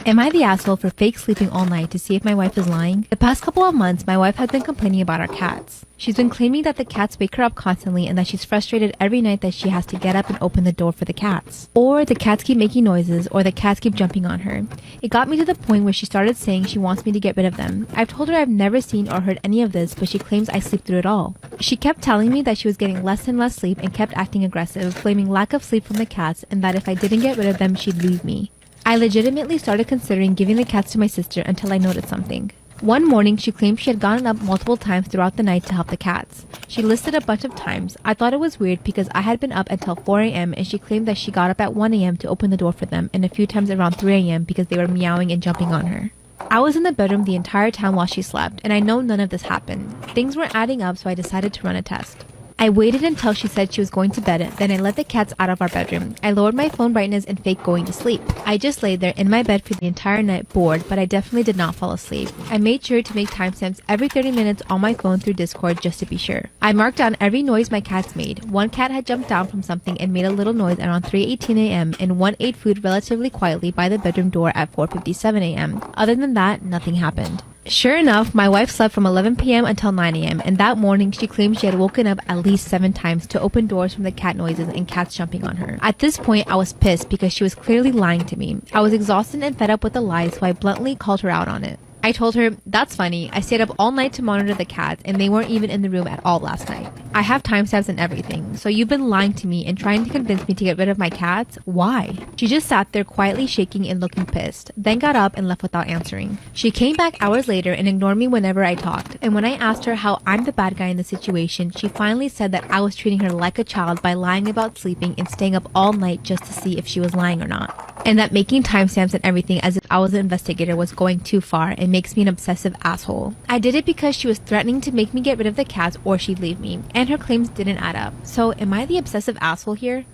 Am I the asshole for fake sleeping all night to see if my wife is lying? The past couple of months, my wife has been complaining about our cats. She's been claiming that the cats wake her up constantly and that she's frustrated every night that she has to get up and open the door for the cats. Or the cats keep making noises, or the cats keep jumping on her. It got me to the point where she started saying she wants me to get rid of them. I've told her I've never seen or heard any of this, but she claims I sleep through it all. She kept telling me that she was getting less and less sleep and kept acting aggressive, blaming lack of sleep from the cats and that if I didn't get rid of them, she'd leave me. I legitimately started considering giving the cats to my sister until I noticed something. One morning, she claimed she had gotten up multiple times throughout the night to help the cats. She listed a bunch of times. I thought it was weird because I had been up until 4 a.m. and she claimed that she got up at 1 a.m. to open the door for them and a few times around 3 a.m. because they were meowing and jumping on her. I was in the bedroom the entire time while she slept, and I know none of this happened. Things weren't adding up, so I decided to run a test. I waited until she said she was going to bed, then I let the cats out of our bedroom. I lowered my phone brightness and faked going to sleep. I just laid there in my bed for the entire night bored, but I definitely did not fall asleep. I made sure to make timestamps every 30 minutes on my phone through Discord just to be sure. I marked down every noise my cats made. One cat had jumped down from something and made a little noise around 3:18 a.m. and one ate food relatively quietly by the bedroom door at 4:57 a.m. Other than that, nothing happened. Sure enough, my wife slept from 11 p.m. until 9 a.m. and that morning she claimed she had woken up at least 7 times to open doors from the cat noises and cats jumping on her. At this point, I was pissed because she was clearly lying to me. I was exhausted and fed up with the lies, so I bluntly called her out on it. I told her, "That's funny. I stayed up all night to monitor the cats and they weren't even in the room at all last night. I have timestamps and everything, so you've been lying to me and trying to convince me to get rid of my cats? Why?" She just sat there quietly shaking and looking pissed, then got up and left without answering. She came back hours later and ignored me whenever I talked, and when I asked her how I'm the bad guy in the situation, she finally said that I was treating her like a child by lying about sleeping and staying up all night just to see if she was lying or not, and that making timestamps and everything as if I was an investigator was going too far and makes me an obsessive asshole. I did it because she was threatening to make me get rid of the cats or she'd leave me, and her claims didn't add up. So am I the obsessive asshole here?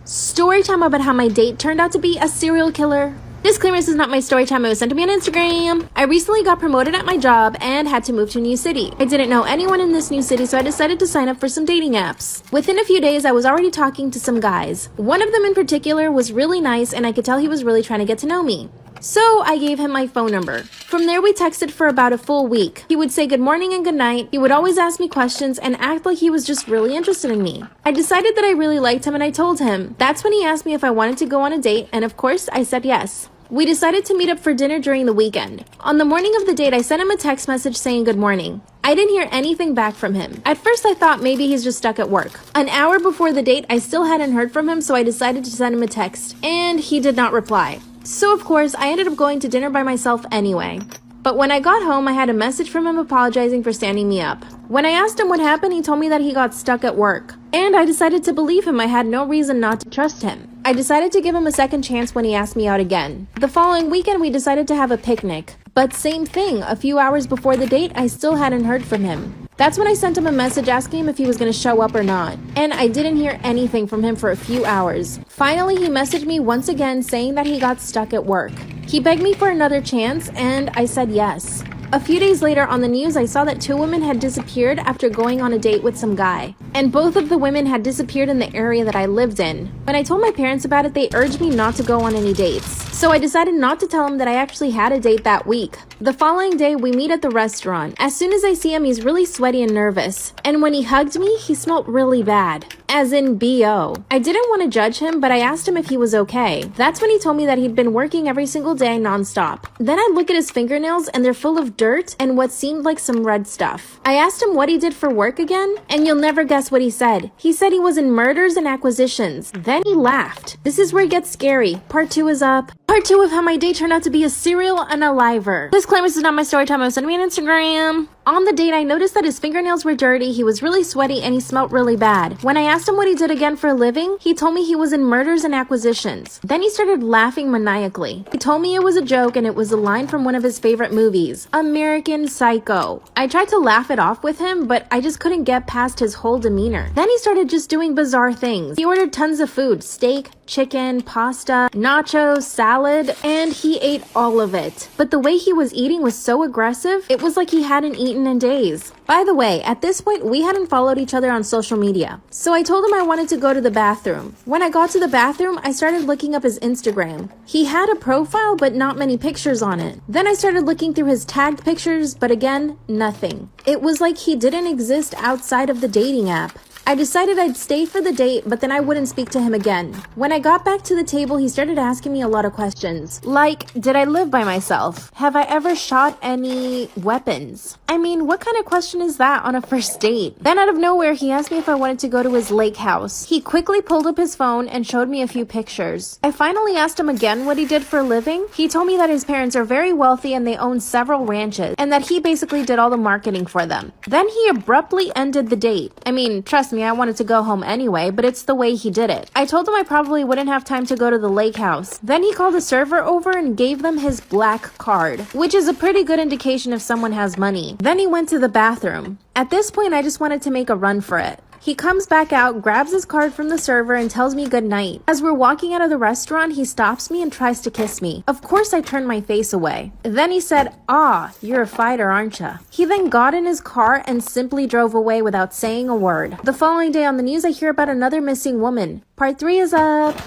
Story time about how my date turned out to be a serial killer. Disclaimer, this is not my story time. It was sent to me on Instagram. I recently got promoted at my job and had to move to a new city. I didn't know anyone in this new city, so I decided to sign up for some dating apps. Within a few days, I was already talking to some guys. One of them in particular was really nice, and I could tell he was really trying to get to know me. So I gave him my phone number. From there, we texted for about a full week. He would say good morning and good night. He would always ask me questions and act like he was just really interested in me. I decided that I really liked him and I told him. That's when he asked me if I wanted to go on a date, and of course, I said yes. We decided to meet up for dinner during the weekend. On the morning of the date, I sent him a text message saying good morning. I didn't hear anything back from him. At first, I thought maybe he's just stuck at work. An hour before the date, I still hadn't heard from him, so I decided to send him a text, and he did not reply. So of course, I ended up going to dinner by myself anyway. But when I got home, I had a message from him apologizing for standing me up. When I asked him what happened, he told me that he got stuck at work. And I decided to believe him. I had no reason not to trust him. I decided to give him a second chance when he asked me out again. The following weekend, we decided to have a picnic. But same thing, a few hours before the date, I still hadn't heard from him. That's when I sent him a message asking him if he was going to show up or not. And I didn't hear anything from him for a few hours. Finally, he messaged me once again saying that he got stuck at work. He begged me for another chance, and I said yes. A few days later on the news, I saw that 2 women had disappeared after going on a date with some guy. And both of the women had disappeared in the area that I lived in. When I told my parents about it, they urged me not to go on any dates. So I decided not to tell him that I actually had a date that week. The following day, we meet at the restaurant. As soon as I see him, he's really sweaty and nervous. And when he hugged me, he smelled really bad. As in B.O. I didn't want to judge him, but I asked him if he was okay. That's when he told me that he'd been working every single day nonstop. Then I look at his fingernails and they're full of dirt and what seemed like some red stuff. I asked him what he did for work again, and you'll never guess what he said. He said he was in mergers and acquisitions. Then he laughed. This is where it gets scary. Part 2 is up. Part 2 of how my date turned out to be a serial unaliver. Disclaimer, this is not my story time. I was sending me on Instagram. On the date, I noticed that his fingernails were dirty, he was really sweaty, and he smelled really bad. When I asked him what he did again for a living, he told me he was in mergers and acquisitions. Then he started laughing maniacally. He told me it was a joke and it was a line from one of his favorite movies, American Psycho. I tried to laugh it off with him, but I just couldn't get past his whole demeanor. Then he started just doing bizarre things. He ordered tons of food, steak, chicken, pasta, nachos, salad, salad, and he ate all of it. But the way he was eating was so aggressive, it was like he hadn't eaten in days. By the way, at this point, we hadn't followed each other on social media. So I told him I wanted to go to the bathroom. When I got to the bathroom, I started looking up his Instagram. He had a profile, but not many pictures on it. Then I started looking through his tagged pictures, but again, nothing. It was like he didn't exist outside of the dating app. I decided I'd stay for the date, but then I wouldn't speak to him again. When I got back to the table, he started asking me a lot of questions. Like, did I live by myself? Have I ever shot any weapons? I mean, what kind of question is that on a first date? Then out of nowhere, he asked me if I wanted to go to his lake house. He quickly pulled up his phone and showed me a few pictures. I finally asked him again what he did for a living. He told me that his parents are very wealthy and they own several ranches, and that he basically did all the marketing for them. Then he abruptly ended the date. I mean, trust me, I wanted to go home anyway, but it's the way he did it. I told him I probably wouldn't have time to go to the lake house. Then he called the server over and gave them his black card, which is a pretty good indication if someone has money. Then he went to the bathroom. At this point, I just wanted to make a run for it. He comes back out, grabs his card from the server, and tells me goodnight. As we're walking out of the restaurant, he stops me and tries to kiss me. Of course, I turned my face away. Then he said, "Ah, you're a fighter, aren't ya?" He then got in his car and simply drove away without saying a word. The following day on the news, I hear about another missing woman. Part 3 is up.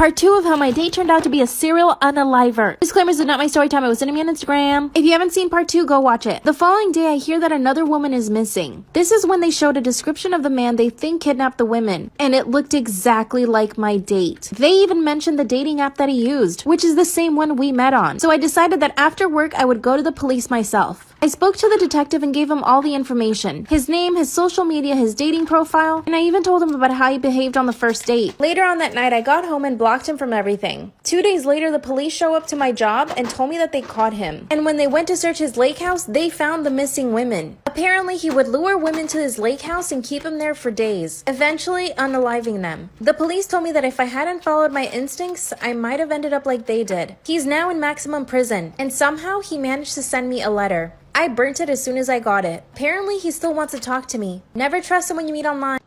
Part 2 of how my date turned out to be a serial unaliver. Disclaimers is not my story time. It was sent to me on Instagram. If you haven't seen part 2, go watch it. The following day, I hear that another woman is missing. This is when they showed a description of the man they think kidnapped the women, and it looked exactly like my date. They even mentioned the dating app that he used, which is the same one we met on. So I decided that after work, I would go to the police myself. I spoke to the detective and gave him all the information. His name, his social media, his dating profile, and I even told him about how he behaved on the first date. Later on that night, I got home and blocked him from everything. 2 days later, the police show up to my job and told me that they caught him. And when they went to search his lake house, they found the missing women. Apparently, he would lure women to his lake house and keep them there for days, eventually unaliving them. The police told me that if I hadn't followed my instincts, I might have ended up like they did. He's now in maximum prison, and somehow he managed to send me a letter. I burnt it as soon as I got it. Apparently, he still wants to talk to me. Never trust someone you meet online.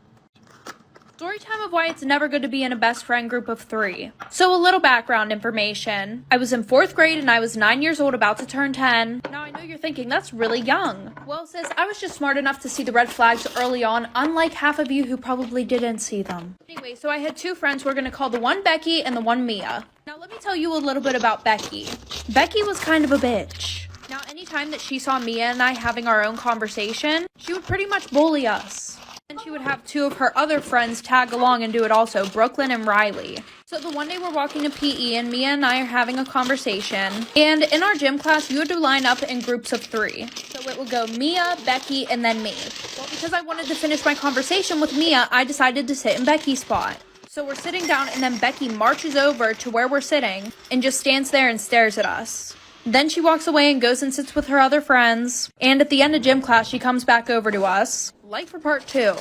Story time of why it's never good to be in a best friend group of 3. So a little background information. I was in 4th grade and I was 9 years old, about to turn 10. Now I know you're thinking, that's really young. Well sis, I was just smart enough to see the red flags early on, unlike half of you who probably didn't see them. Anyway, so I had 2 friends we're gonna call the one Becky and the one Mia. Now let me tell you a little bit about Becky. Becky was kind of a bitch. Now anytime that she saw Mia and I having our own conversation, she would pretty much bully us. And she would have 2 of her other friends tag along and do it also, Brooklyn and Riley. So the one day we're walking to PE and Mia and I are having a conversation. And in our gym class, you had to line up in groups of 3. So it would go Mia, Becky, and then me. Well, because I wanted to finish my conversation with Mia, I decided to sit in Becky's spot. So we're sitting down and then Becky marches over to where we're sitting and just stands there and stares at us. Then she walks away and goes and sits with her other friends. And at the end of gym class, she comes back over to us. Like for part 2.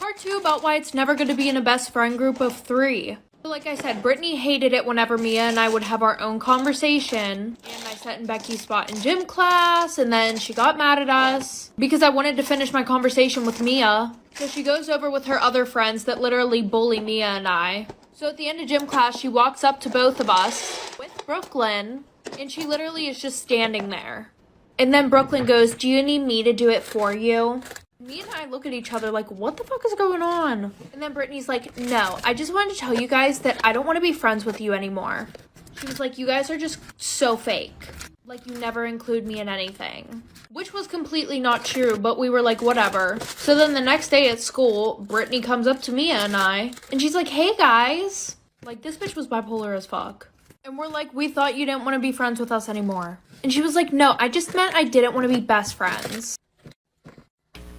Part 2 about why it's never good to be in a best friend group of 3. So like I said, Brittany hated it whenever Mia and I would have our own conversation. And I sat in Becky's spot in gym class, and then she got mad at us because I wanted to finish my conversation with Mia. So she goes over with her other friends that literally bully Mia and I. So at the end of gym class, she walks up to both of us with Brooklyn. And she literally is just standing there. And then Brooklyn goes, "Do you need me to do it for you?" Me and I look at each other like, what the fuck is going on? And then Brittany's like, "No, I just wanted to tell you guys that I don't want to be friends with you anymore." She was like, "You guys are just so fake. Like, you never include me in anything." Which was completely not true, but we were like, whatever. So then the next day at school, Brittany comes up to Mia and I, and she's like, "Hey guys." Like, this bitch was bipolar as fuck. And we're like, "We thought you didn't want to be friends with us anymore." And she was like, "No, I just meant I didn't want to be best friends."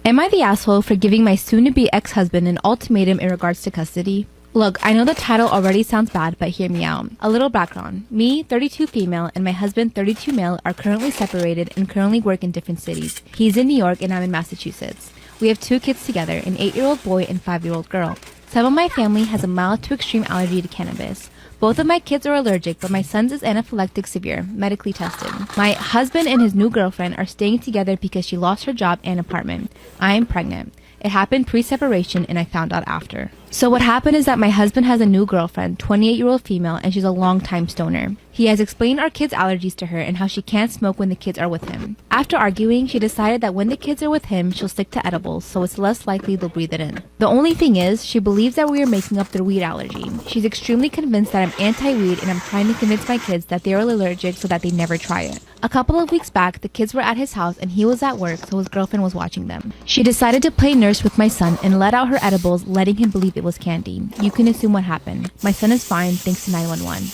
Am I the asshole for giving my soon-to-be ex-husband an ultimatum in regards to custody? Look, I know the title already sounds bad, but hear me out. A little background. Me, 32 female, and my husband, 32 male, are currently separated and currently work in different cities. He's in New York and I'm in Massachusetts. We have 2 kids together, an 8-year-old boy and 5-year-old girl. Some of my family has a mild to extreme allergy to cannabis. Both of my kids are allergic, but my son's is anaphylactic severe, medically tested. My husband and his new girlfriend are staying together because she lost her job and apartment. I am pregnant. It happened pre-separation and I found out after. So what happened is that my husband has a new girlfriend, 28-year-old female, and she's a long-time stoner. He has explained our kids' allergies to her and how she can't smoke when the kids are with him. After arguing, she decided that when the kids are with him, she'll stick to edibles, so it's less likely they'll breathe it in. The only thing is, she believes that we are making up their weed allergy. She's extremely convinced that I'm anti-weed and I'm trying to convince my kids that they are allergic so that they never try it. A couple of weeks back, the kids were at his house and he was at work, so his girlfriend was watching them. She decided to play nurse with my son and let out her edibles, letting him believe it was candy. You can assume what happened. My son is fine thanks to 911.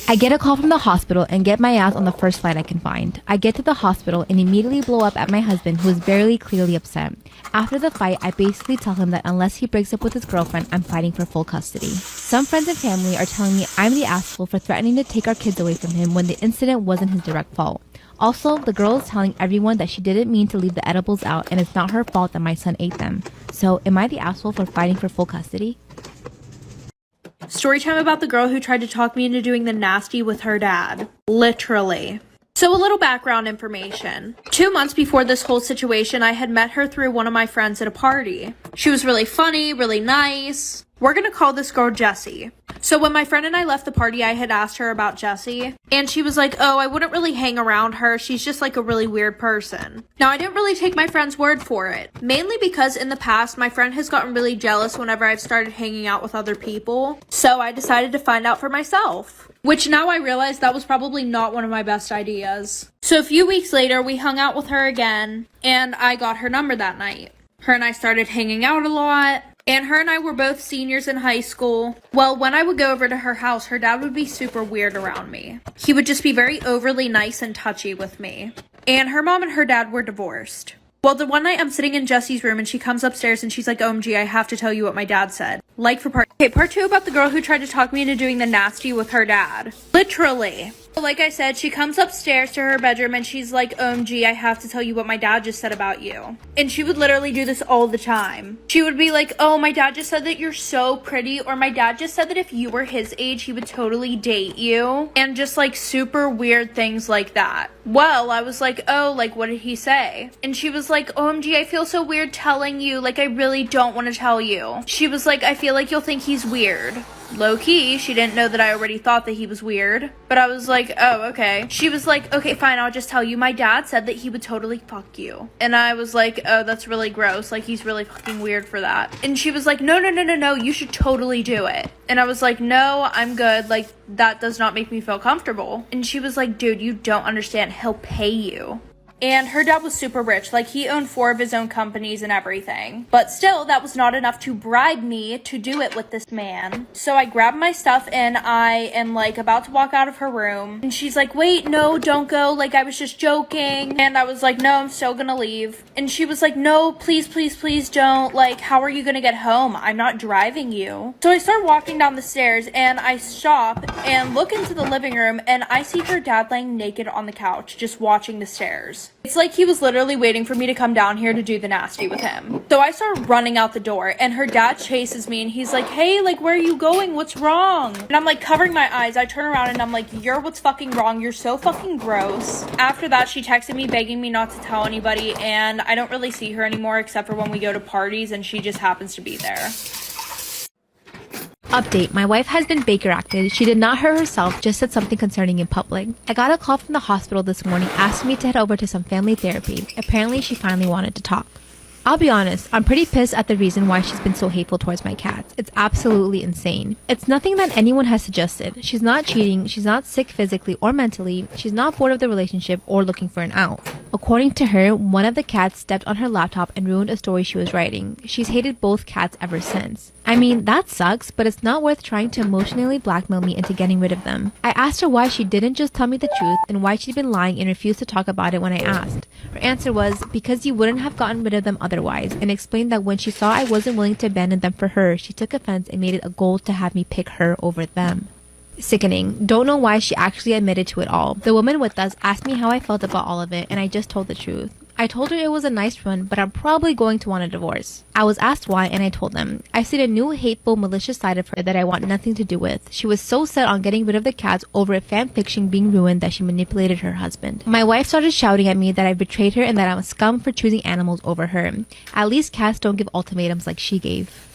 I get a call from the hospital and get my ass on the first flight I can find. I get to the hospital and immediately blow up at my husband, who is very clearly upset. After the fight, I basically tell him that unless he breaks up with his girlfriend, I'm fighting for full custody. Some friends and family are telling me I'm the asshole for threatening to take our kids away from him when the incident wasn't his direct fault. Also, the girl is telling everyone that she didn't mean to leave the edibles out and it's not her fault that my son ate them. So, am I the asshole for fighting for full custody? Story time about the girl who tried to talk me into doing the nasty with her dad. Literally. So a little background information. 2 months before this whole situation, I had met her through one of my friends at a party. She was really funny, really nice. We're gonna call this girl Jessie. So when my friend and I left the party, I had asked her about Jessie, and she was like, oh, I wouldn't really hang around her. She's just like a really weird person. Now, I didn't really take my friend's word for it, mainly because in the past, my friend has gotten really jealous whenever I've started hanging out with other people. So I decided to find out for myself, which now I realize that was probably not one of my best ideas. So a few weeks later, we hung out with her again, and I got her number that night. Her and I started hanging out a lot. And her and I were both seniors in high school. Well, when I would go over to her house, her dad would be super weird around me. He would just be very overly nice and touchy with me. And her mom and her dad were divorced. Well, the one night I'm sitting in Jessie's room and she comes upstairs and she's like, OMG, I have to tell you what my dad said. Like for part 2 about the girl who tried to talk me into doing the nasty with her dad. Literally. Like I said, she comes upstairs to her bedroom and she's like, OMG, I have to tell you what my dad just said about you. And she would literally do this all the time. She would be like, oh, my dad just said that you're so pretty, or my dad just said that if you were his age, he would totally date you. And just like super weird things like that. Well, I was like, oh, like what did he say? And she was like, OMG, I feel so weird telling you. Like I really don't want to tell you. She was like, I feel like you'll think he's weird. Low-key, she didn't know that I already thought that he was weird. But I was like, oh, okay. She was like, okay, fine, I'll just tell you. My dad said that he would totally fuck you. And I was like, oh, that's really gross. Like, he's really fucking weird for that. And she was like, no, you should totally do it. And I was like, no, I'm good. Like, that does not make me feel comfortable. And she was like, dude, you don't understand. He'll pay you. And her dad was super rich, like he owned 4 of his own companies and everything. But still, that was not enough to bribe me to do it with this man. So I grabbed my stuff and I am like about to walk out of her room. And she's like, wait, no, don't go. Like I was just joking. And I was like, no, I'm still gonna leave. And she was like, no, please, please, please don't. Like, how are you gonna get home? I'm not driving you. So I start walking down the stairs and I stop and look into the living room and I see her dad laying naked on the couch, just watching the stairs. It's like he was literally waiting for me to come down here to do the nasty with him. So I start running out the door and her dad chases me and he's like, hey, like, where are you going? What's wrong? And I'm like covering my eyes. I turn around and I'm like, you're what's fucking wrong. You're so fucking gross. After that, she texted me begging me not to tell anybody, and I don't really see her anymore except for when we go to parties and she just happens to be there. Update, my wife has been Baker acted. She did not hurt herself, just said something concerning in public. I got a call from the hospital this morning asking me to head over to some family therapy. Apparently, she finally wanted to talk. I'll be honest, I'm pretty pissed at the reason why she's been so hateful towards my cats. It's absolutely insane. It's nothing that anyone has suggested. She's not cheating, she's not sick physically or mentally, she's not bored of the relationship or looking for an out. According to her, one of the cats stepped on her laptop and ruined a story she was writing. She's hated both cats ever since. I mean, that sucks, but it's not worth trying to emotionally blackmail me into getting rid of them. I asked her why she didn't just tell me the truth and why she'd been lying and refused to talk about it when I asked. Her answer was, because you wouldn't have gotten rid of them otherwise, and explained that when she saw I wasn't willing to abandon them for her, she took offense and made it a goal to have me pick her over them. Sickening. Don't know why she actually admitted to it all. The woman with us asked me how I felt about all of it, and I just told the truth. I told her it was a nice one, but I'm probably going to want a divorce. I was asked why, and I told them. I've seen a new hateful, malicious side of her that I want nothing to do with. She was so set on getting rid of the cats over a fan fiction being ruined that she manipulated her husband. My wife started shouting at me that I betrayed her and that I'm a scum for choosing animals over her. At least cats don't give ultimatums like she gave.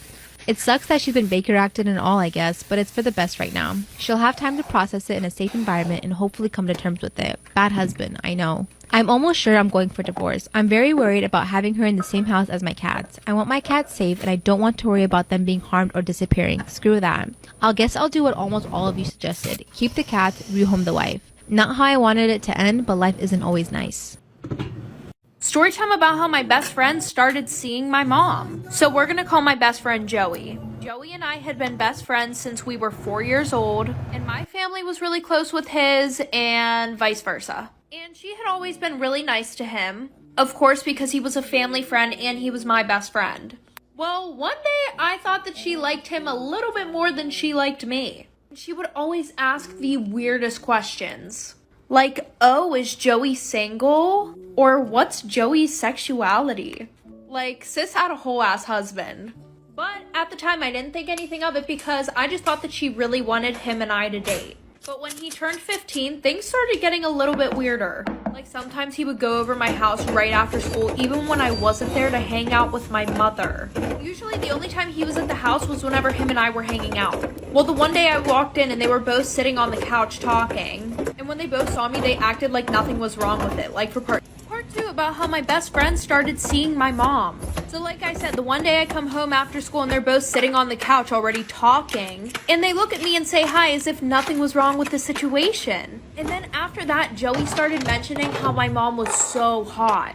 It sucks that she's been Baker acted and all, I guess, but it's for the best right now. She'll have time to process it in a safe environment and hopefully come to terms with it. Bad husband, I know. I'm almost sure I'm going for divorce. I'm very worried about having her in the same house as my cats. I want my cats safe and I don't want to worry about them being harmed or disappearing. Screw that. Guess I'll do what almost all of you suggested. Keep the cats, rehome the wife. Not how I wanted it to end, but life isn't always nice. Story time about how my best friend started seeing my mom. So we're gonna call my best friend Joey. Joey and I had been best friends since we were 4 years old, and my family was really close with his and vice versa. And she had always been really nice to him, of course because he was a family friend and he was my best friend. Well, one day I thought that she liked him a little bit more than she liked me. She would always ask the weirdest questions. Like, oh, is Joey single? Or what's Joey's sexuality? Like, sis had a whole ass husband. But at the time I didn't think anything of it because I just thought that she really wanted him and I to date. But when he turned 15, things started getting a little bit weirder. Like sometimes he would go over my house right after school, even when I wasn't there to hang out with my mother. Usually the only time he was at the house was whenever him and I were hanging out. Well, the one day I walked in and they were both sitting on the couch talking. And when they both saw me, they acted like nothing was wrong with it. Like for part 2 about how my best friend started seeing my mom. So like I said, the one day I come home after school and they're both sitting on the couch already talking. And they look at me and say hi as if nothing was wrong with the situation. And then after that, Joey started mentioning how my mom was so hot.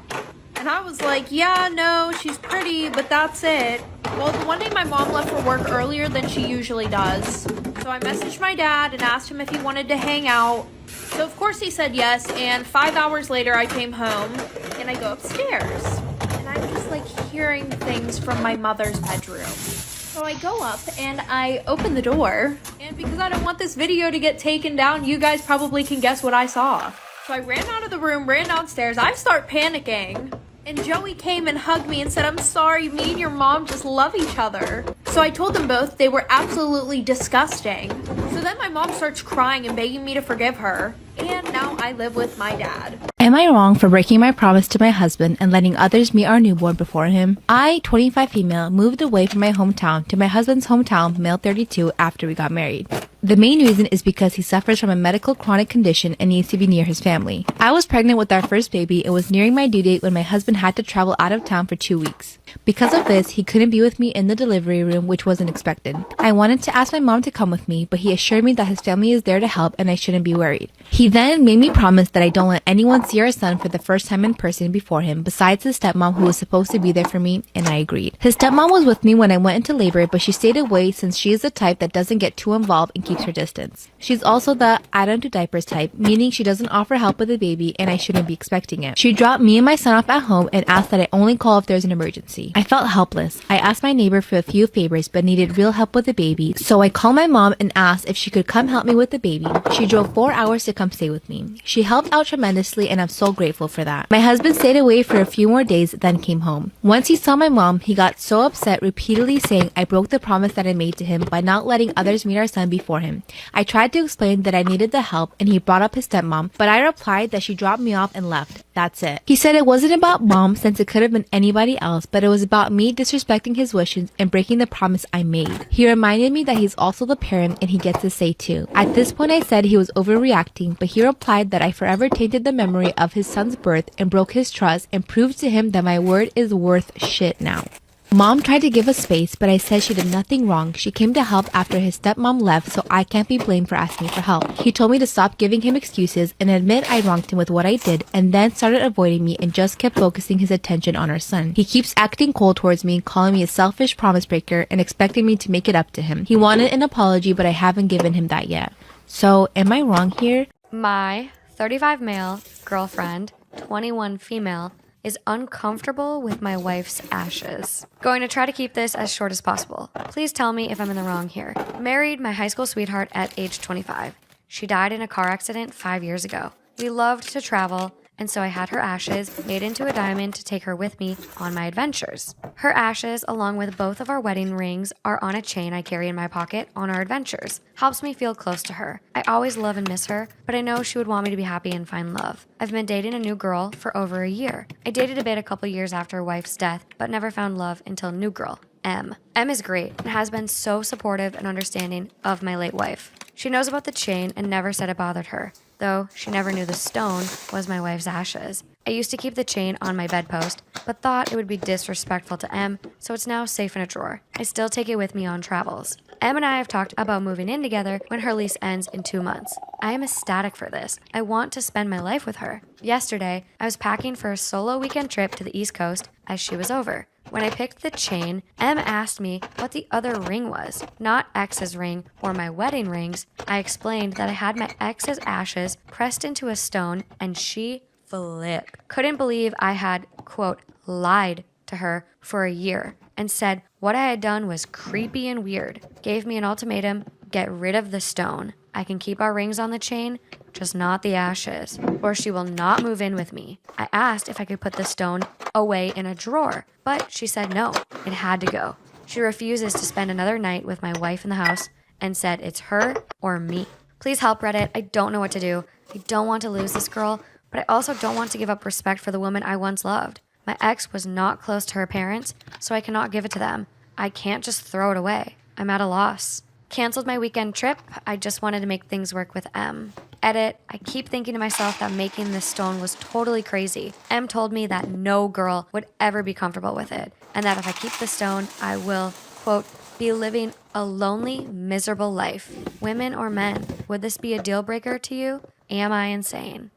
And I was like, yeah, no, she's pretty, but that's it. Well, the one day my mom left for work earlier than she usually does. So I messaged my dad and asked him if he wanted to hang out. So of course he said yes, and 5 hours later I came home and I go upstairs. And I'm just like hearing things from my mother's bedroom. So I go up and I open the door. And because I don't want this video to get taken down, you guys probably can guess what I saw. So I ran out of the room, ran downstairs. I start panicking. And Joey came and hugged me and said, I'm sorry, me and your mom just love each other. So I told them both they were absolutely disgusting. So then my mom starts crying and begging me to forgive her. And now I live with my dad. Am I wrong for breaking my promise to my husband and letting others meet our newborn before him? I, 25 female, moved away from my hometown to my husband's hometown, male 32, after we got married. The main reason is because he suffers from a medical chronic condition and needs to be near his family. I was pregnant with our first baby and was nearing my due date when my husband had to travel out of town for 2 weeks. Because of this, he couldn't be with me in the delivery room, which wasn't expected. I wanted to ask my mom to come with me, but he assured me that his family is there to help and I shouldn't be worried. He then made me promise that I don't let anyone see our son for the first time in person before him, besides his stepmom who was supposed to be there for me, and I agreed. His stepmom was with me when I went into labor, but she stayed away since she is the type that doesn't get too involved and keeps her distance. She's also the I don't do diapers type, meaning she doesn't offer help with the baby and I shouldn't be expecting it. She dropped me and my son off at home and asked that I only call if there's an emergency. I felt helpless. I asked my neighbor for a few favors but needed real help with the baby, so I called my mom and asked if she could come help me with the baby. She drove 4 hours to come stay with me. She helped out tremendously and I'm so grateful for that. My husband stayed away for a few more days then came home. Once he saw my mom, he got so upset, repeatedly saying I broke the promise that I made to him by not letting others meet our son before him. I tried to explain that I needed the help and he brought up his stepmom, but I replied that she dropped me off and left. That's it. He said it wasn't about mom since it could have been anybody else, but it was about me disrespecting his wishes and breaking the promise I made. He reminded me that he's also the parent and he gets a say too. At this point I said he was overreacting, but he replied that I forever tainted the memory of his son's birth and broke his trust and proved to him that my word is worth shit now. Mom tried to give us space, but I said she did nothing wrong. She came to help after his stepmom left, so I can't be blamed for asking for help. He told me to stop giving him excuses and admit I wronged him with what I did, and then started avoiding me and just kept focusing his attention on our son. He keeps acting cold towards me, calling me a selfish promise breaker and expecting me to make it up to him. He wanted an apology, but I haven't given him that yet. So, am I wrong here? My 35 male girlfriend, 21 female, is uncomfortable with my wife's ashes. Going to try to keep this as short as possible. Please tell me if I'm in the wrong here. Married my high school sweetheart at age 25. She died in a car accident 5 years ago. We loved to travel and so I had her ashes made into a diamond to take her with me on my adventures. Her ashes, along with both of our wedding rings, are on a chain I carry in my pocket on our adventures. Helps me feel close to her. I always love and miss her, but I know she would want me to be happy and find love. I've been dating a new girl for over a year. I dated a bit a couple years after her wife's death, but never found love until new girl, M. M is great and has been so supportive and understanding of my late wife. She knows about the chain and never said it bothered her, though she never knew the stone was my wife's ashes. I used to keep the chain on my bedpost, but thought it would be disrespectful to M, so it's now safe in a drawer. I still take it with me on travels. M and I have talked about moving in together when her lease ends in 2 months. I am ecstatic for this. I want to spend my life with her. Yesterday, I was packing for a solo weekend trip to the East Coast as she was over. When I picked the chain, M asked me what the other ring was, not X's ring or my wedding rings. I explained that I had my ex's ashes pressed into a stone, and she flipped. Couldn't believe I had, quote, lied to her for a year and said what I had done was creepy and weird. Gave me an ultimatum, get rid of the stone. I can keep our rings on the chain, just not the ashes, or she will not move in with me. I asked if I could put the stone away in a drawer, but she said no, it had to go. She refuses to spend another night with my wife in the house and said it's her or me. Please help, Reddit. I don't know what to do. I don't want to lose this girl, but I also don't want to give up respect for the woman I once loved. My ex was not close to her parents, so I cannot give it to them. I can't just throw it away. I'm at a loss. Canceled my weekend trip. I just wanted to make things work with M. Edit, I keep thinking to myself that making this stone was totally crazy. M told me that no girl would ever be comfortable with it, and that if I keep the stone, I will, quote, be living a lonely, miserable life. Women or men, would this be a deal breaker to you? Am I insane?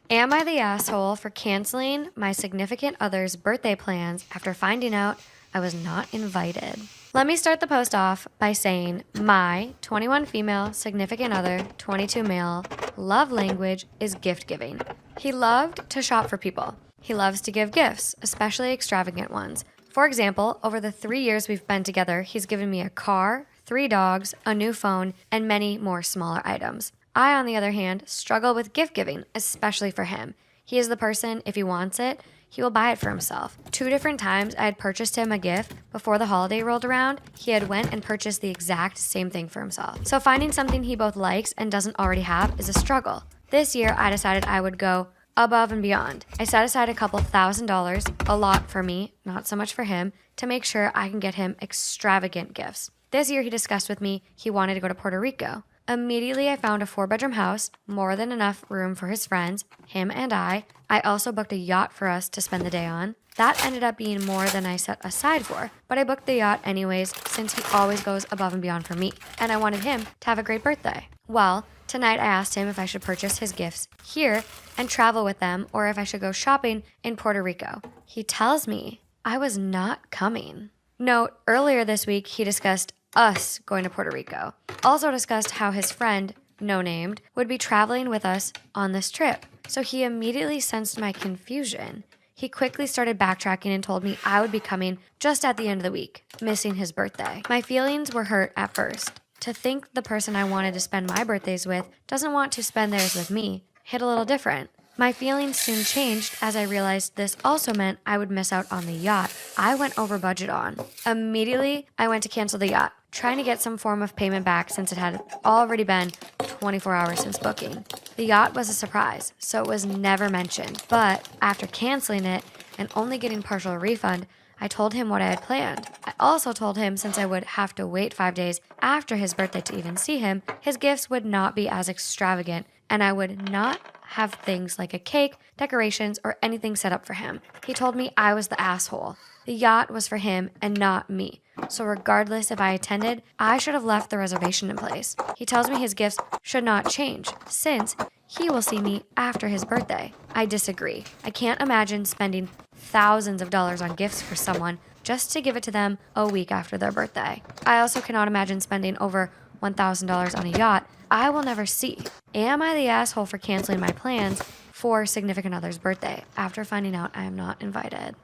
Am I the asshole for canceling my significant other's birthday plans after finding out I was not invited? Let me start the post off by saying my 21 female significant other, 22 male, love language is gift giving. He loved to shop for people. He loves to give gifts, especially extravagant ones. For example, over the 3 years we've been together, he's given me a car, 3 dogs, a new phone, and many more smaller items. I, on the other hand, struggle with gift giving, especially for him. He is the person, if he wants it, he will buy it for himself. 2 different times I had purchased him a gift before the holiday rolled around. He had went and purchased the exact same thing for himself. So finding something he both likes and doesn't already have is a struggle. This year I decided I would go above and beyond. I set aside a couple $1,000s, a lot for me, not so much for him, to make sure I can get him extravagant gifts. This year he discussed with me he wanted to go to Puerto Rico. Immediately, I found a 4-bedroom house, more than enough room for his friends, him and I. I also booked a yacht for us to spend the day on. That ended up being more than I set aside for, but I booked the yacht anyways since he always goes above and beyond for me, and I wanted him to have a great birthday. Well, tonight I asked him if I should purchase his gifts here and travel with them, or if I should go shopping in Puerto Rico. He tells me I was not coming. Note, earlier this week he discussed us going to Puerto Rico. Also discussed how his friend, no named, would be traveling with us on this trip. So he immediately sensed my confusion. He quickly started backtracking and told me I would be coming just at the end of the week, missing his birthday. My feelings were hurt at first. To think the person I wanted to spend my birthdays with doesn't want to spend theirs with me hit a little different. My feelings soon changed as I realized this also meant I would miss out on the yacht I went over budget on. Immediately, I went to cancel the yacht, trying to get some form of payment back since it had already been 24 hours since booking. The yacht was a surprise, so it was never mentioned. But after canceling it and only getting partial refund, I told him what I had planned. I also told him since I would have to wait 5 days after his birthday to even see him, his gifts would not be as extravagant and I would not have things like a cake, decorations, or anything set up for him. He told me I was the asshole. The yacht was for him and not me. So regardless if I attended, I should have left the reservation in place. He tells me his gifts should not change since he will see me after his birthday. I disagree. I can't imagine spending thousands of dollars on gifts for someone just to give it to them a week after their birthday. I also cannot imagine spending over $1,000 on a yacht I will never see. Am I the asshole for canceling my plans for significant other's birthday after finding out I am not invited?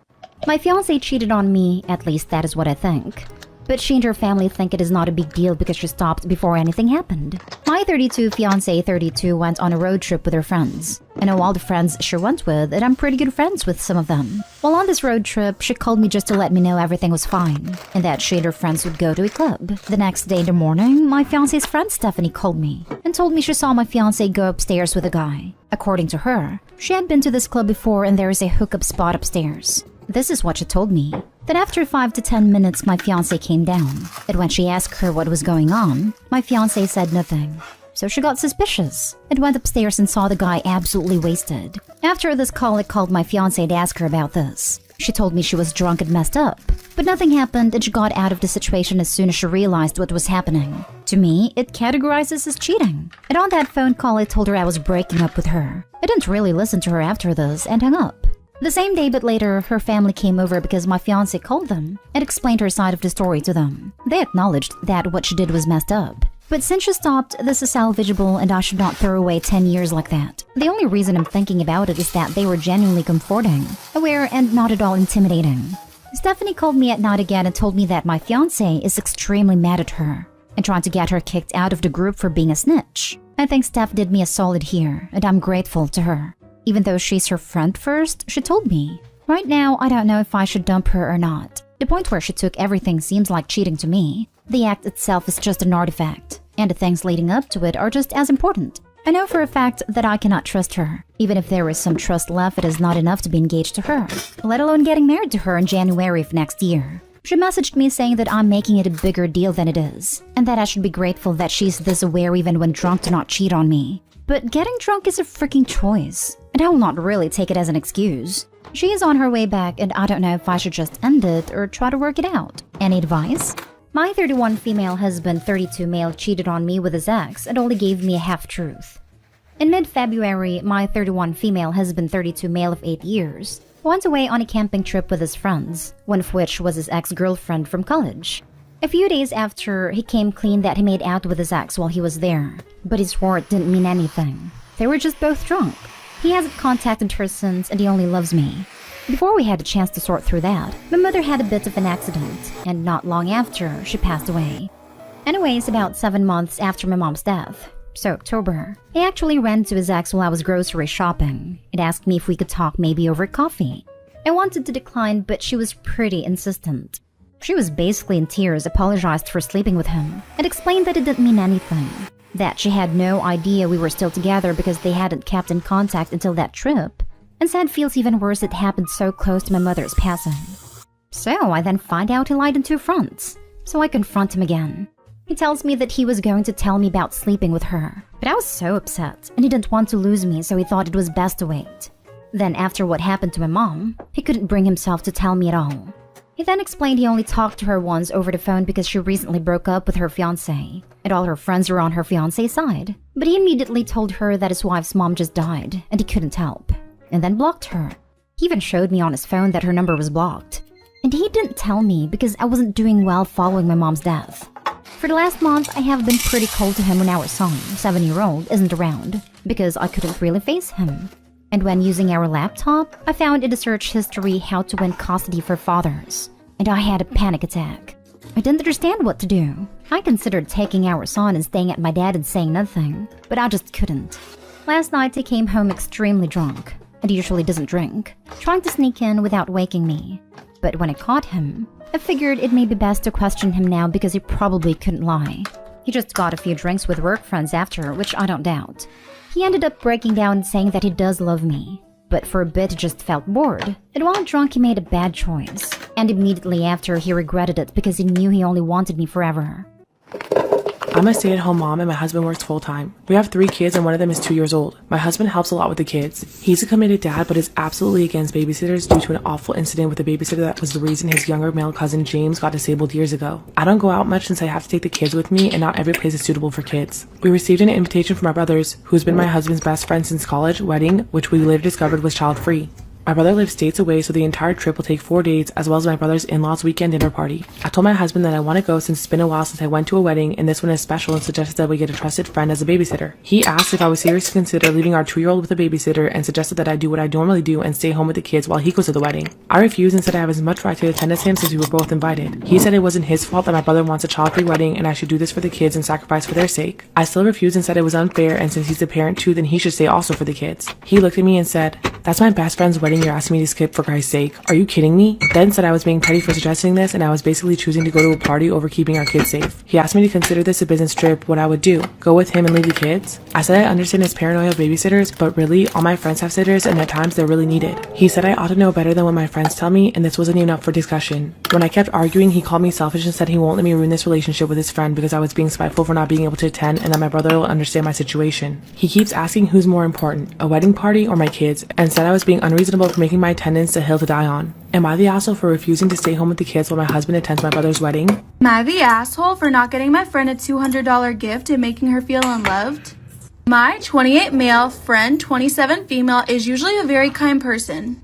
My fiancé cheated on me, at least that is what I think. but she and her family think it is not a big deal because she stopped before anything happened. My 32 fiancé 32 went on a road trip with her friends. I know all the friends she went with, and I'm pretty good friends with some of them. While on this road trip, she called me just to let me know everything was fine, and that she and her friends would go to a club. The next day in the morning, my fiancé's friend Stephanie called me and told me she saw my fiancé go upstairs with a guy. According to her, she had been to this club before and there is a hookup spot upstairs. This is what she told me. That after 5 to 10 minutes, my fiancé came down. And when she asked her what was going on, my fiancé said nothing. So she got suspicious and went upstairs and saw the guy absolutely wasted. After this call, I called my fiancé to ask her about this. She told me she was drunk and messed up. But nothing happened and she got out of the situation as soon as she realized what was happening. To me, it categorizes as cheating. And on that phone call, I told her I was breaking up with her. I didn't really listen to her after this and hung up. The same day but later, her family came over because my fiancé called them and explained her side of the story to them. They acknowledged that what she did was messed up. But since she stopped, this is salvageable and I should not throw away 10 years like that. The only reason I'm thinking about it is that they were genuinely comforting, aware, and not at all intimidating. Stephanie called me at night again and told me that my fiancé is extremely mad at her and trying to get her kicked out of the group for being a snitch. I think Steph did me a solid here, and I'm grateful to her. Even though she's her friend first, she told me. Right now, I don't know if I should dump her or not. The point where she took everything seems like cheating to me. The act itself is just an artifact, and the things leading up to it are just as important. I know for a fact that I cannot trust her. Even if there is some trust left, it is not enough to be engaged to her, let alone getting married to her in January of next year. She messaged me saying that I'm making it a bigger deal than it is, and that I should be grateful that she's this aware even when drunk to not cheat on me. But getting drunk is a freaking choice, and I will not really take it as an excuse. She is on her way back, and I don't know if I should just end it or try to work it out. Any advice? My 31 female husband 32 male cheated on me with his ex and only gave me a half-truth. In mid-February, my 31 female husband 32 male of 8 years went away on a camping trip with his friends, one of which was his ex-girlfriend from college. A few days after, he came clean that he made out with his ex while he was there, but his word didn't mean anything. They were just both drunk. He hasn't contacted her since and he only loves me. Before we had a chance to sort through that, my mother had a bit of an accident, and not long after, she passed away. Anyways, about 7 months after my mom's death, so October, he actually ran to his ex while I was grocery shopping and asked me if we could talk maybe over coffee. I wanted to decline, but she was pretty insistent. She was basically in tears, apologized for sleeping with him, and explained that it didn't mean anything. That she had no idea we were still together because they hadn't kept in contact until that trip, and said feels even worse it happened so close to my mother's passing. So I then find out he lied on 2 fronts, so I confront him again. He tells me that he was going to tell me about sleeping with her, but I was so upset, and he didn't want to lose me, so he thought it was best to wait. Then after what happened to my mom, he couldn't bring himself to tell me at all. He then explained he only talked to her once over the phone because she recently broke up with her fiancé, and all her friends were on her fiancé's side. But he immediately told her that his wife's mom just died, and he couldn't help, and then blocked her. He even showed me on his phone that her number was blocked. And he didn't tell me because I wasn't doing well following my mom's death. For the last month, I have been pretty cold to him when our son, 7-year-old, isn't around, because I couldn't really face him. And when using our laptop, I found in the search history how to win custody for fathers, and I had a panic attack. I didn't understand what to do. I considered taking our son and staying at my dad and saying nothing, but I just couldn't. Last night he came home extremely drunk, and he usually doesn't drink, trying to sneak in without waking me. But when I caught him, I figured it may be best to question him now because he probably couldn't lie. He just got a few drinks with work friends after, which I don't doubt. He ended up breaking down and saying that he does love me, but for a bit he just felt bored, and while drunk he made a bad choice, and immediately after he regretted it because he knew he only wanted me forever. I'm a stay-at-home mom and my husband works full-time. We have 3 kids and one of them is 2 years old. My husband helps a lot with the kids. He's a committed dad but is absolutely against babysitters due to an awful incident with a babysitter that was the reason his younger male cousin James got disabled years ago. I don't go out much since I have to take the kids with me and not every place is suitable for kids. We received an invitation from our brothers, who's been my husband's best friend since college, wedding, which we later discovered was child-free. My brother lives states away, so the entire trip will take 4 days, as well as my brother's in-laws' weekend dinner party. I told my husband that I want to go since it's been a while since I went to a wedding, and this one is special, and suggested that we get a trusted friend as a babysitter. He asked if I was serious to consider leaving our 2-year-old with a babysitter, and suggested that I do what I normally do and stay home with the kids while he goes to the wedding. I refused and said I have as much right to attend as him since we were both invited. He said it wasn't his fault that my brother wants a child-free wedding, and I should do this for the kids and sacrifice for their sake. I still refused and said it was unfair, and since he's a parent too, then he should stay also for the kids. He looked at me and said, "That's my best friend's wedding you're asking me to skip for Christ's sake. Are you kidding me?" Then said I was being petty for suggesting this, and I was basically choosing to go to a party over keeping our kids safe. He asked me to consider this a business trip, what I would do. Go with him and leave the kids? I said I understand his paranoia of babysitters, but really, all my friends have sitters, and at times they're really needed. He said I ought to know better than what my friends tell me, and this wasn't even up for discussion. When I kept arguing, he called me selfish and said he won't let me ruin this relationship with his friend because I was being spiteful for not being able to attend, and that my brother will understand my situation. He keeps asking who's more important, a wedding party or my kids, and said I was being unreasonable for making my attendance a hill to die on. Am I the asshole for refusing to stay home with the kids while my husband attends my brother's wedding? Am I the asshole for not getting my friend a $200 gift and making her feel unloved? My 28 male friend, 27 female, is usually a very kind person.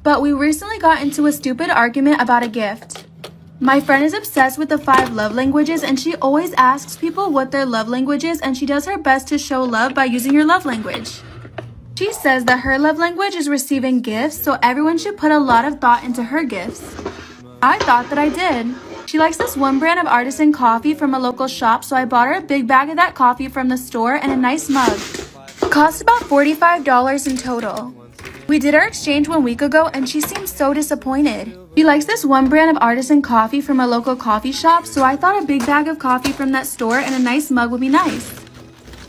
But we recently got into a stupid argument about a gift. My friend is obsessed with the 5 love languages, and she always asks people what their love language is, and she does her best to show love by using your love language. She says that her love language is receiving gifts, so everyone should put a lot of thought into her gifts. I thought that I did. She likes this one brand of artisan coffee from a local shop, so I bought her a big bag of that coffee from the store and a nice mug. It cost about $45 in total. We did our exchange 1 week ago, and she seemed so disappointed. She likes this one brand of artisan coffee from a local coffee shop, so I thought a big bag of coffee from that store and a nice mug would be nice.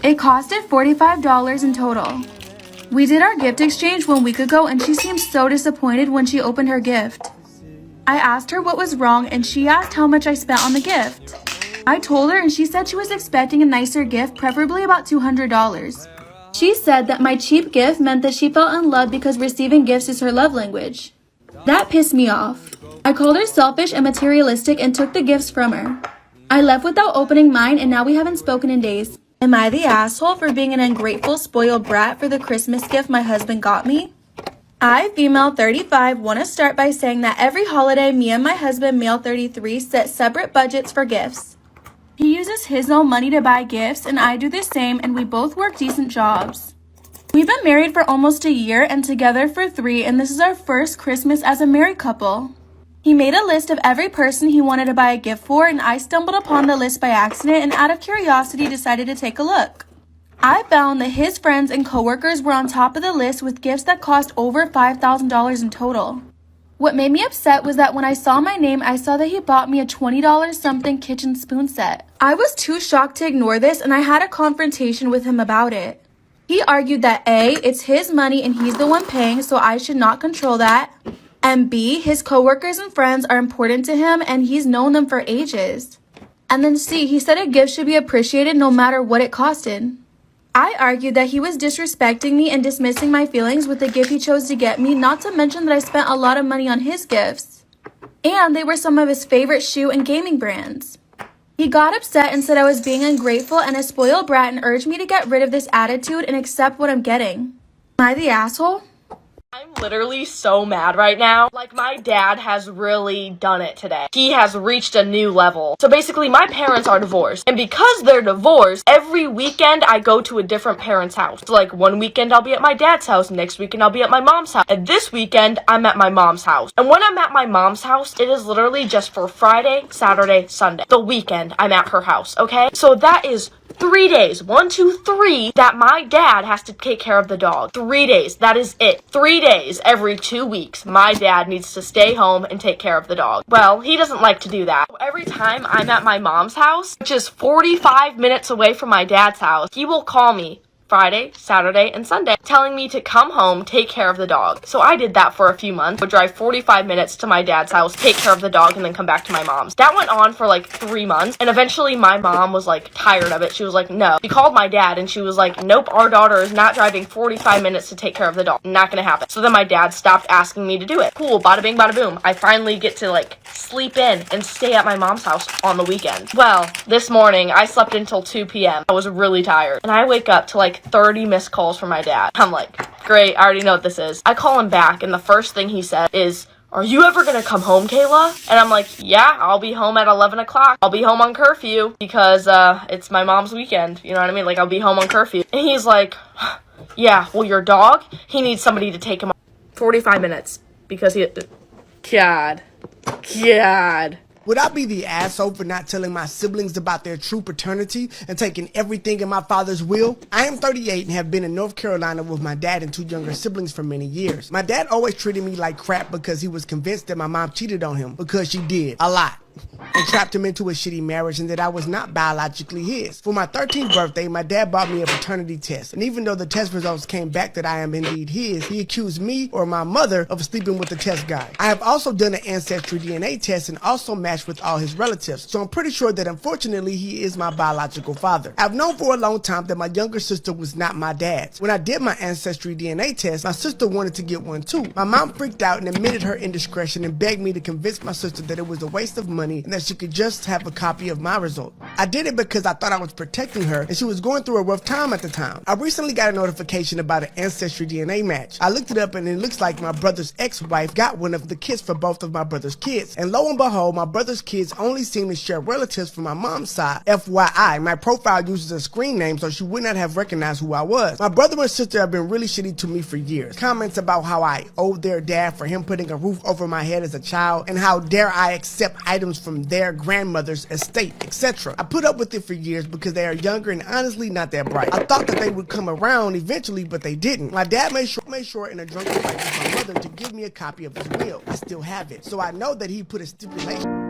It costed $45 in total. We did our gift exchange 1 week ago, and she seemed so disappointed when she opened her gift. I asked her what was wrong, and she asked how much I spent on the gift. I told her, and she said she was expecting a nicer gift, preferably about $200. She said that my cheap gift meant that she felt unloved because receiving gifts is her love language. That pissed me off. I called her selfish and materialistic and took the gifts from her. I left without opening mine, and now we haven't spoken in days. Am I the asshole for being an ungrateful, spoiled brat for the Christmas gift my husband got me? I, female 35, want to start by saying that every holiday, me and my husband, male 33, set separate budgets for gifts. He uses his own money to buy gifts, and I do the same, and we both work decent jobs. We've been married for almost a year and together for 3, and this is our first Christmas as a married couple. He made a list of every person he wanted to buy a gift for, and I stumbled upon the list by accident and out of curiosity decided to take a look. I found that his friends and coworkers were on top of the list with gifts that cost over $5,000 in total. What made me upset was that when I saw my name, I saw that he bought me a $20 something kitchen spoon set. I was too shocked to ignore this, and I had a confrontation with him about it. He argued that A, it's his money and he's the one paying, so I should not control that. And B, his coworkers and friends are important to him and he's known them for ages. And then C, he said a gift should be appreciated no matter what it costed. I argued that he was disrespecting me and dismissing my feelings with the gift he chose to get me, not to mention that I spent a lot of money on his gifts. And they were some of his favorite shoe and gaming brands. He got upset and said I was being ungrateful and a spoiled brat and urged me to get rid of this attitude and accept what I'm getting. Am I the asshole? I'm literally so mad right now. Like, my dad has really done it today. He has reached a new level. So basically, my parents are divorced. And because they're divorced, every weekend I go to a different parent's house. So, like, one weekend I'll be at my dad's house, next weekend I'll be at my mom's house. And this weekend, I'm at my mom's house. And when I'm at my mom's house, it is literally just for Friday, Saturday, Sunday. The weekend, I'm at her house, okay? So that is 3 days, 1, 2, 3, that my dad has to take care of the dog. 3 days, that is it. 3 days every 2 weeks, my dad needs to stay home and take care of the dog. Well, he doesn't like to do that. Every time I'm at my mom's house, which is 45 minutes away from my dad's house, he will call me Friday, Saturday, and Sunday, telling me to come home, take care of the dog. So I did that for a few months. I would drive 45 minutes to my dad's house, take care of the dog, and then come back to my mom's. That went on for like 3 months, and eventually my mom was like tired of it. She was like, no. She called my dad, and she was like, nope, our daughter is not driving 45 minutes to take care of the dog. Not gonna happen. So then my dad stopped asking me to do it. Cool, bada bing, bada boom. I finally get to like sleep in and stay at my mom's house on the weekends. Well, this morning I slept until 2 p.m. I was really tired, and I wake up to like like 30 missed calls from my dad. I'm like, great, I already know what this is. I call him back, and the first thing he said is, "Are you ever gonna come home, Kayla?" And I'm like, yeah, I'll be home at 11 o'clock. I'll be home on curfew because it's my mom's weekend. You know what I mean? Like, I'll be home on curfew. And he's like, yeah, well, your dog, he needs somebody to take him. 45 minutes because God. Would I be the asshole for not telling my siblings about their true paternity and taking everything in my father's will? I am 38 and have been in North Carolina with my dad and two younger siblings for many years. My dad always treated me like crap because he was convinced that my mom cheated on him, because she did, a lot, and trapped him into a shitty marriage, and that I was not biologically his. For my 13th birthday, my dad bought me a paternity test, and even though the test results came back that I am indeed his, he accused me or my mother of sleeping with the test guy. I have also done an ancestry DNA test and also matched with all his relatives, so I'm pretty sure that unfortunately he is my biological father. I've known for a long time that my younger sister was not my dad's. When I did my ancestry DNA test, my sister wanted to get one too. My mom freaked out and admitted her indiscretion and begged me to convince my sister that it was a waste of money and that she could just have a copy of my result. I did it because I thought I was protecting her and she was going through a rough time at the time. I recently got a notification about an ancestry DNA match. I looked it up and it looks like my brother's ex-wife got one of the kids for both of my brother's kids. And lo and behold, my brother's kids only seem to share relatives from my mom's side. FYI, my profile uses a screen name so she would not have recognized who I was. My brother and sister have been really shitty to me for years. Comments about how I owed their dad for him putting a roof over my head as a child, and how dare I accept items from their grandmother's estate, etc. I put up with it for years because they are younger and honestly not that bright. I thought that they would come around eventually, but they didn't. My dad made sure in a drunken fight with my mother to give me a copy of his will. I still have it, so I know that he put a stipulation.